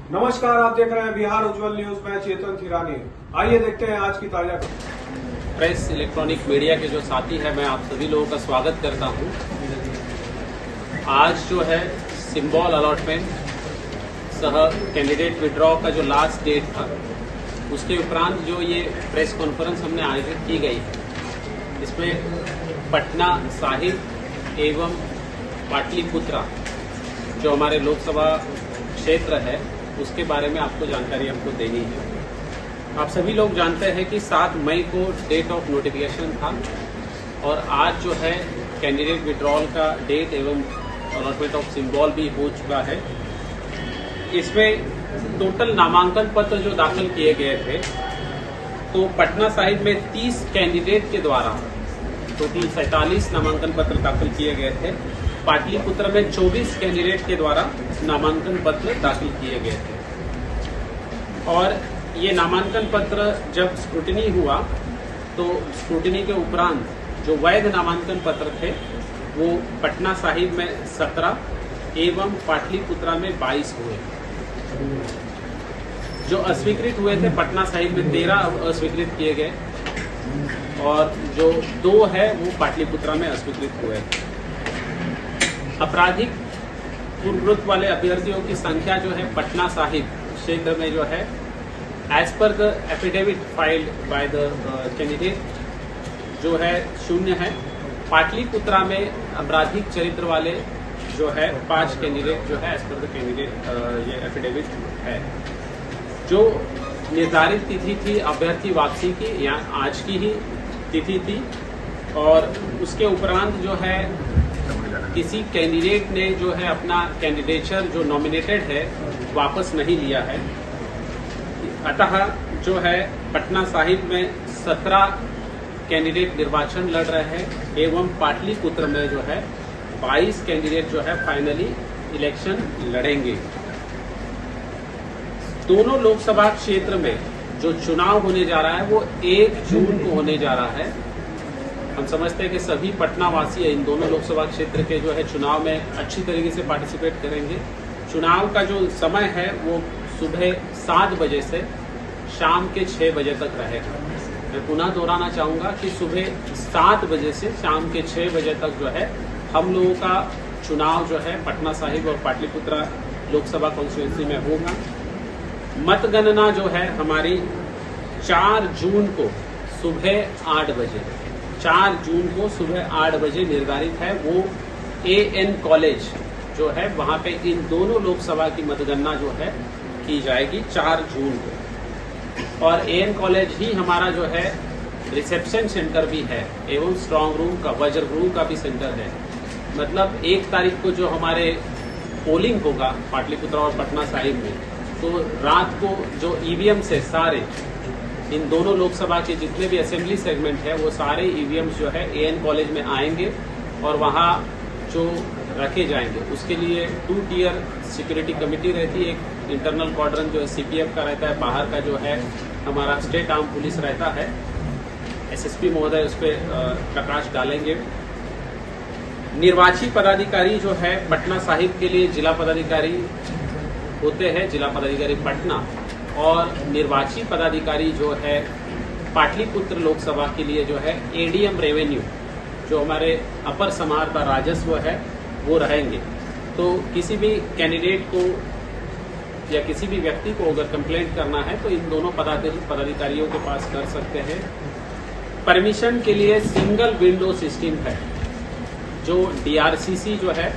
नमस्कार, आप देख रहे हैं बिहार उज्जवल न्यूज में चेतन थिरानी। आइए देखते हैं आज की ताजा प्रेस इलेक्ट्रॉनिक मीडिया के जो साथी हैं, मैं आप सभी लोगों का स्वागत करता हूं। आज जो है सिंबल अलॉटमेंट सह कैंडिडेट विड्रॉ का जो लास्ट डेट था, उसके उपरांत जो ये प्रेस कॉन्फ्रेंस हमने आयोजित की गई है, इसमें पटना साहिब एवं पाटलिपुत्रा जो हमारे लोकसभा क्षेत्र है उसके बारे में आपको जानकारी हमको देनी है। आप सभी लोग जानते हैं कि 7 मई को डेट ऑफ नोटिफिकेशन था और आज जो है कैंडिडेट विड्रॉल का डेट एवं अलॉटमेंट ऑफ सिंबल भी हो चुका है। इसमें टोटल नामांकन पत्र जो दाखिल किए गए थे, तो पटना साहिब में 30 कैंडिडेट के द्वारा टोटल 47 नामांकन पत्र दाखिल किए गए थे। पाटलिपुत्र में 24 कैंडिडेट के द्वारा नामांकन पत्र दाखिल किए गए थे और ये नामांकन पत्र जब स्क्रूटिनी हुआ तो स्क्रूटिनी के उपरांत जो वैध नामांकन पत्र थे वो पटना साहिब में 17 एवं पाटलिपुत्रा में 22 हुए। जो अस्वीकृत हुए थे पटना साहिब में 13 अस्वीकृत किए गए और जो 2 है वो पाटलिपुत्रा में अस्वीकृत हुए। आपराधिक पूर्ववृत्त वाले अभ्यर्थियों की संख्या जो है पटना साहिब क्षेत्र में जो है as per the affidavit filed by the candidate जो है 0 है। पाटलिपुत्रा में आपराधिक चरित्र वाले जो है 5 कैंडिडेट जो है एज पर द कैंडिडेट ये एफिडेविट है। जो निर्धारित तिथि थी अभ्यर्थी वापसी की, यहाँ आज की ही तिथि थी और उसके उपरांत जो है किसी कैंडिडेट ने जो है अपना कैंडिडेचर जो नॉमिनेटेड है वापस नहीं लिया है। अतः जो है पटना साहिब में 17 कैंडिडेट निर्वाचन लड़ रहे हैं एवं पाटलिपुत्र में जो है 22 कैंडिडेट जो है फाइनली इलेक्शन लड़ेंगे। दोनों लोकसभा क्षेत्र में जो चुनाव होने जा रहा है वो 1 जून को होने जा रहा है। हम समझते हैं कि सभी पटना वासी इन दोनों लोकसभा क्षेत्र के जो है चुनाव में अच्छी तरीके से पार्टिसिपेट करेंगे। चुनाव का जो समय है वो सुबह 7 बजे से शाम के 6 बजे तक रहेगा। मैं पुनः दोहराना चाहूंगा कि सुबह 7 बजे से शाम के 6 बजे तक जो है हम लोगों का चुनाव जो है पटना साहिब और पाटलिपुत्रा लोकसभा कॉन्स्टिट्यूंसी में होगा। मतगणना जो है हमारी 4 जून को सुबह 8 बजे 4 जून को सुबह 8 बजे निर्धारित है। वो AN कॉलेज जो है वहां पे इन दोनों लोकसभा की मतगणना जो है की जाएगी 4 जून को। और AN कॉलेज ही हमारा जो है रिसेप्शन सेंटर भी है एवं स्ट्रांग रूम का, वज्र गृह का भी सेंटर है। मतलब 1 तारीख को जो हमारे पोलिंग होगा पाटलिपुत्रा और पटना साहिब में, तो रात को जो EVM से सारे इन दोनों लोकसभा के जितने भी असेंबली सेगमेंट है वो सारे EVMs जो है AN कॉलेज में आएंगे और वहाँ जो रखे जाएंगे उसके लिए 2 टियर सिक्योरिटी कमेटी रहती है। एक इंटरनल क्वाड्रन जो है CPF का रहता है, बाहर का जो है हमारा स्टेट आर्म पुलिस रहता है। SSP महोदय उस पर प्रकाश डालेंगे। निर्वाची पदाधिकारी जो है पटना साहिब के लिए जिला पदाधिकारी होते हैं, जिला पदाधिकारी पटना, और निर्वाची पदाधिकारी जो है पाटलिपुत्र लोकसभा के लिए जो है ADM रेवेन्यू जो हमारे अपर समाहर्ता राजस्व है वो रहेंगे। तो किसी भी कैंडिडेट को या किसी भी व्यक्ति को अगर कंप्लेंट करना है तो इन दोनों पदाधिकारियों के पास कर सकते हैं। परमिशन के लिए सिंगल विंडो सिस्टम है। जो DRCC जो है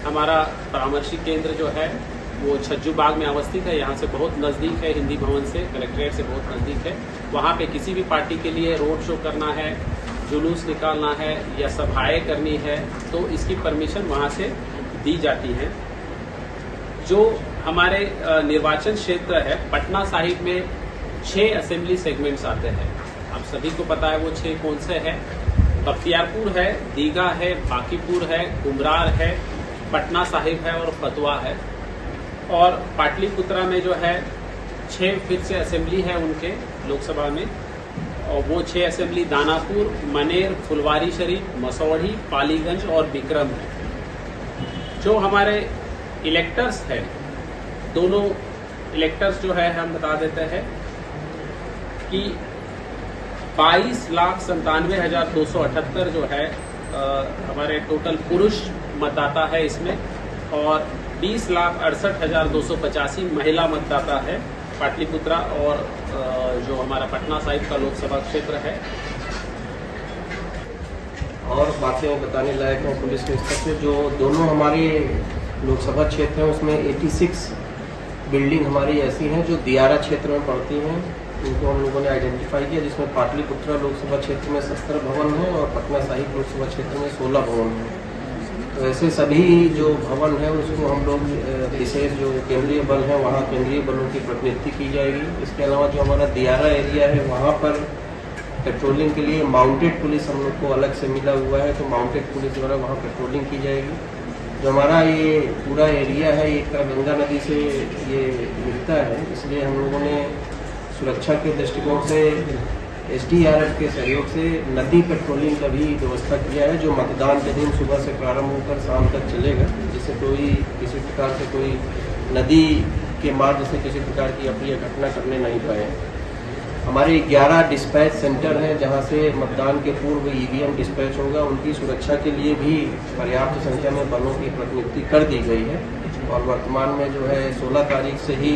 हमारा परामर्शी केंद्र जो है वो छज्जू बाग में अवस्थित है। यहाँ से बहुत नज़दीक है, हिंदी भवन से, कलेक्ट्रेट से बहुत नज़दीक है। वहाँ पे किसी भी पार्टी के लिए रोड शो करना है, जुलूस निकालना है या सभाएं करनी है तो इसकी परमिशन वहाँ से दी जाती है। जो हमारे निर्वाचन क्षेत्र है पटना साहिब में 6 असेंबली सेगमेंट्स आते हैं। आप सभी को पता है वो 6 कौन से हैं। बख्तियारपुर है, दीघा है, बांकीपुर है, कुम्हरार है, पटना साहिब है और फतवा है। और पाटलिपुत्रा में जो है 6 फिर से असेंबली है उनके लोकसभा में, और वो 6 असेंबली दानापुर, मनेर, फुलवारी शरीफ, मसौढ़ी, पालीगंज और विक्रम है। जो हमारे इलेक्टर्स है दोनों इलेक्टर्स जो है हम बता देते हैं कि 22,97,278 जो है हमारे टोटल पुरुष मतदाता है इसमें, और 20,68,285 महिला मतदाता है पाटलिपुत्रा और जो हमारा पटना साहिब का लोकसभा क्षेत्र है। और बातें बताने लायक हैं पुलिस के स्तर से, जो दोनों हमारे लोकसभा क्षेत्र हैं उसमें 86 बिल्डिंग हमारी ऐसी हैं जो दियारा क्षेत्र में पड़ती हैं, उनको हम लोगों ने आइडेंटिफाई किया, जिसमें पाटलिपुत्रा लोकसभा क्षेत्र में 70 भवन हैं और पटना साहिब लोकसभा क्षेत्र में 16 भवन हैं। तो ऐसे सभी जो भवन हैं उसको हम लोग विशेष जो केंद्रीय बल हैं वहाँ केंद्रीय बलों की प्रतिनियुक्ति की जाएगी। इसके अलावा जो हमारा दियारा एरिया है वहाँ पर पेट्रोलिंग के लिए माउंटेड पुलिस हम लोग को अलग से मिला हुआ है, तो माउंटेड पुलिस द्वारा वहाँ पेट्रोलिंग की जाएगी। जो हमारा ये पूरा एरिया है ये गंगा नदी से ये मिलता है, इसलिए हम लोगों ने सुरक्षा के दृष्टिकोण से SDRF के सहयोग से नदी पेट्रोलिंग का भी व्यवस्था किया है, जो मतदान के दिन सुबह से प्रारंभ होकर शाम तक चलेगा, जिससे कोई किसी प्रकार से कोई नदी के मार्ग से किसी प्रकार की अप्रिय घटना करने नहीं पाए। हमारे 11 डिस्पैच सेंटर हैं जहां से मतदान के पूर्व EVM डिस्पैच होगा, उनकी सुरक्षा के लिए भी पर्याप्त संख्या में बलों की प्रतिनियुक्ति कर दी गई है। और वर्तमान में जो है 16 तारीख से ही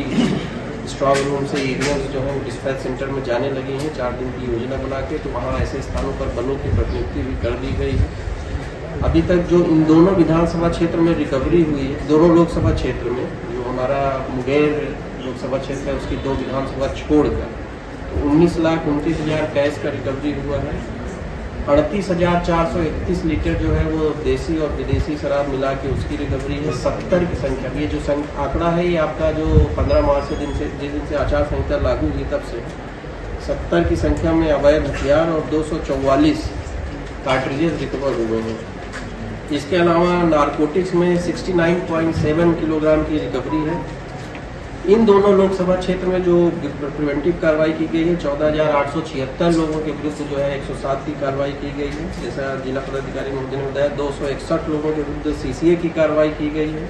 स्ट्रॉन्ग रूम से EVM जो है डिस्पैच सेंटर में जाने लगे हैं 4 दिन की योजना बना के, तो वहाँ ऐसे स्थानों पर बलों की प्रतिनियुक्ति भी कर दी गई है। अभी तक जो इन दोनों विधानसभा क्षेत्र में रिकवरी हुई है, दोनों लोकसभा क्षेत्र में, जो हमारा मुंगेर लोकसभा क्षेत्र है उसकी 2 विधानसभा छोड़कर 19,29,000 कैश का रिकवरी हुआ है। 38,431 लीटर जो है वो देसी और विदेशी शराब मिला के उसकी रिकवरी है। 70 की संख्या, ये जो आंकड़ा है ये आपका जो 15 मार्च से जिस दिन से आचार संहिता लागू हुई तब से 70 की संख्या में अवैध हथियार और 244 कार्ट्रिजेज रिकवर हुए हैं। इसके अलावा नारकोटिक्स में 69.7 किलोग्राम की रिकवरी है। इन दोनों लोकसभा क्षेत्र में जो प्रिवेंटिव कार्रवाई की गई है 14,876 लोगों के विरुद्ध जो है 107 की कार्रवाई की गई है। जैसा जिला पदाधिकारी महोदय ने बताया 261 लोगों के विरुद्ध CCA की कार्रवाई की गई है।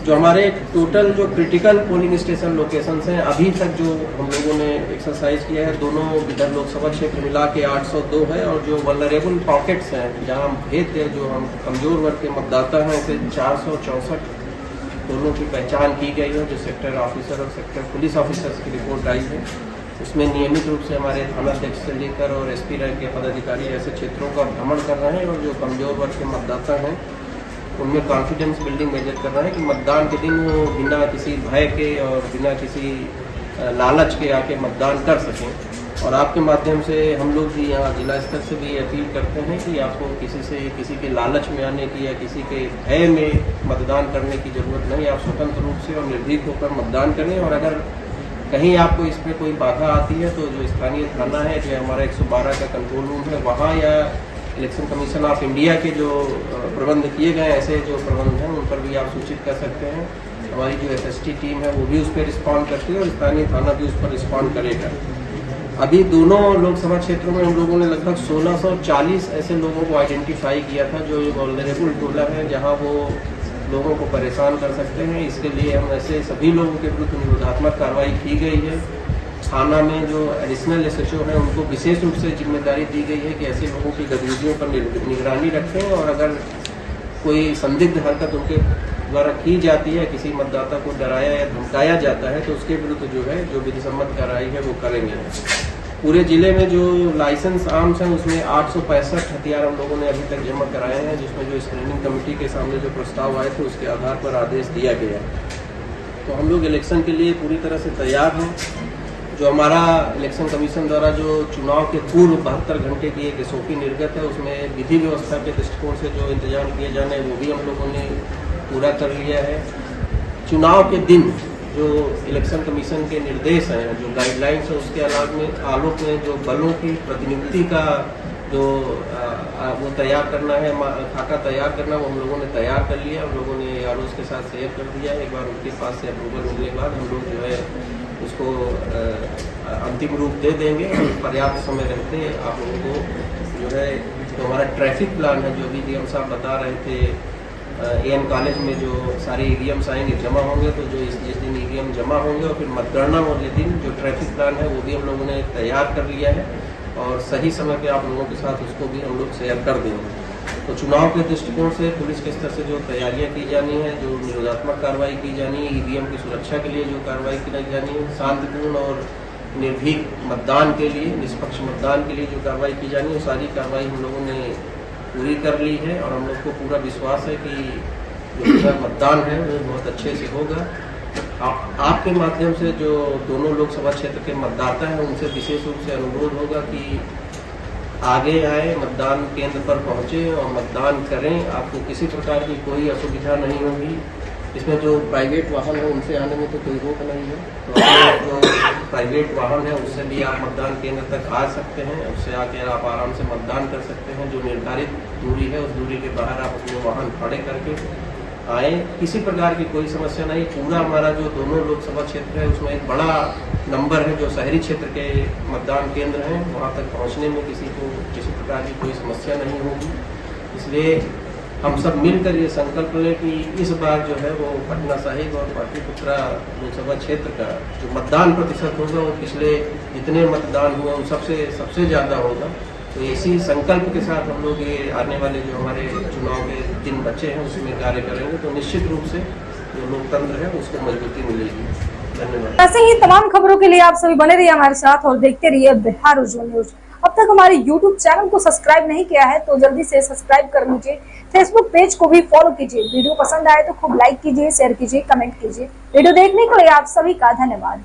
जो हमारे टोटल जो क्रिटिकल पोलिंग स्टेशन लोकेशंस हैं अभी तक जो हम लोगों ने एक्सरसाइज किया है दोनों विधान लोकसभा क्षेत्र मिला के 802 है, और जो वल्नरेबल पॉकेट्स हैं जहाँ भेद है जो हम कमजोर वर्ग के मतदाता हैं ऐसे 464 दोनों की पहचान की गई है, जो सेक्टर ऑफिसर और सेक्टर पुलिस ऑफिसर्स की रिपोर्ट आई है। उसमें नियमित रूप से हमारे थानाध्यक्ष से लेकर और SP रैंक के पदाधिकारी ऐसे क्षेत्रों का भ्रमण कर रहे हैं और जो कमजोर वर्ग के मतदाता हैं उनमें कॉन्फिडेंस बिल्डिंग मेजर कर रहे हैं कि मतदान के दिन वो बिना किसी भय के और बिना किसी लालच के आके मतदान कर सकें। और आपके माध्यम से हम लोग भी यहाँ जिला स्तर से भी अपील करते हैं कि आपको किसी के लालच में आने की या किसी के भय में मतदान करने की जरूरत नहीं। आप स्वतंत्र रूप से और निर्भीक होकर मतदान करें, और अगर कहीं आपको इसमें कोई बाधा आती है तो जो स्थानीय थाना है जो हमारा 112 का कंट्रोल रूम है वहाँ या इलेक्शन कमीशन ऑफ इंडिया के जो प्रबंध किए गए ऐसे जो प्रबंध हैं उन पर भी आप सूचित कर सकते हैं। हमारी जो SST टीम है वो भी उस पर रिस्पॉन्ड करती है और स्थानीय थाना भी उस पर रिस्पॉन्ड करेगा। अभी दोनों लोकसभा क्षेत्रों में हम लोगों ने लगभग 1640 ऐसे लोगों को आइडेंटिफाई किया था जो वल्नरेबल टोला है जहां वो लोगों को परेशान कर सकते हैं। इसके लिए हम ऐसे सभी लोगों के विरुद्ध निरोधात्मक कार्रवाई की गई है। थाना में जो एडिशनल SHO हैं उनको विशेष रूप से जिम्मेदारी दी गई है कि ऐसे लोगों की गतिविधियों पर निगरानी रखें, और अगर कोई संदिग्ध हरकत उनके द्वारा की जाती है, किसी मतदाता को डराया या धमकाया जाता है तो उसके विरुद्ध जो है जो विधिसम्मत कार्रवाई है वो करेंगे। पूरे जिले में जो लाइसेंस आर्म्स हैं उसमें 865 हथियार हम लोगों ने अभी तक जमा कराए हैं, जिसमें जो स्क्रीनिंग कमेटी के सामने जो प्रस्ताव आए थे उसके आधार पर आदेश दिया गया है। तो हम लोग इलेक्शन के लिए पूरी तरह से तैयार हैं। जो हमारा इलेक्शन कमीशन द्वारा जो चुनाव के पूर्व 72 घंटे की एक SOP निर्गत है उसमें विधि व्यवस्था के दृष्टिकोण से जो इंतजाम किए जाने वो भी हम लोगों ने पूरा कर लिया है। चुनाव के दिन जो इलेक्शन कमीशन के निर्देश हैं, जो गाइडलाइंस है उसके आलोक में जो बलों की प्रतिनियुक्ति का जो वो तैयार करना है, खाका तैयार करना, वो हम लोगों ने तैयार कर लिया। हम लोगों ने आरोज के साथ शेयर कर दिया है। एक बार उनके पास से अप्रूवल मिलने के बाद हम लोग जो है उसको अंतिम रूप दे देंगे। पर्याप्त समय रहते आप लोगों को जो है तो हमारा ट्रैफिक प्लान है जो भी DM साहब बता रहे थे एएन कॉलेज में जो सारे ईवीएम्स आएंगे जमा होंगे, तो जो जिस दिन ईवीएम जमा होंगे और फिर मतगणना वाले दिन जो ट्रैफिक प्लान है वो भी हम लोगों ने तैयार कर लिया है और सही समय पे आप लोगों के साथ उसको भी हम लोग शेयर कर देंगे। तो चुनाव के दृष्टिकोण से पुलिस के स्तर से जो तैयारियां की जानी है, जो निरोधात्मक कार्रवाई की जानी है, ईवीएम की सुरक्षा के लिए जो कार्रवाई की जानी है, शांतिपूर्ण और निर्भीक मतदान के लिए, निष्पक्ष मतदान के लिए जो कार्रवाई की जानी है, वो सारी कार्रवाई हम लोगों ने पूरी कर ली है और हम लोग को पूरा विश्वास है कि जो पूरा मतदान है वो बहुत अच्छे से होगा। आपके माध्यम से जो दोनों लोकसभा क्षेत्र के मतदाता हैं उनसे विशेष रूप से अनुरोध होगा कि आगे आए, मतदान केंद्र पर पहुंचे और मतदान करें। आपको किसी प्रकार की कोई असुविधा नहीं होगी। इसमें जो प्राइवेट वाहन है उनसे आने में तो कोई रोक नहीं है, तो जो प्राइवेट वाहन है उससे भी आप मतदान केंद्र तक आ सकते हैं, उससे आकर आप आराम से मतदान कर सकते हैं। जो निर्धारित दूरी है उस दूरी के बाहर आप अपने वाहन खड़े करके आए, किसी प्रकार की कोई समस्या नहीं। पूरा हमारा जो दोनों लोकसभा क्षेत्र है उसमें एक बड़ा नंबर है जो शहरी क्षेत्र के मतदान केंद्र हैं, वहाँ तक पहुँचने में किसी को किसी प्रकार की कोई समस्या नहीं होगी। इसलिए हम सब मिलकर ये संकल्प लें कि इस बार जो है वो पटना साहिब और पाटलिपुत्रा लोकसभा क्षेत्र का जो मतदान प्रतिशत होगा वो पिछले जितने मतदान हुए उन सबसे ज़्यादा होगा। तो इसी संकल्प के साथ हम लोग ये आने वाले जो हमारे चुनाव के दिन बचे हैं उसमें कार्य करेंगे, तो निश्चित रूप से जो लोकतंत्र है उसको मजबूती मिलेगी। धन्यवाद। ऐसे ही तमाम खबरों के लिए आप सभी बने रहिए हमारे साथ और देखते रहिए बिहार उज्जवल न्यूज। अब तक हमारे YouTube चैनल को सब्सक्राइब नहीं किया है तो जल्दी से सब्सक्राइब कर लीजिए। फेसबुक पेज को भी फॉलो कीजिए। वीडियो पसंद आए तो खूब लाइक कीजिए, शेयर कीजिए, कमेंट कीजिए। वीडियो देखने के लिए आप सभी का धन्यवाद।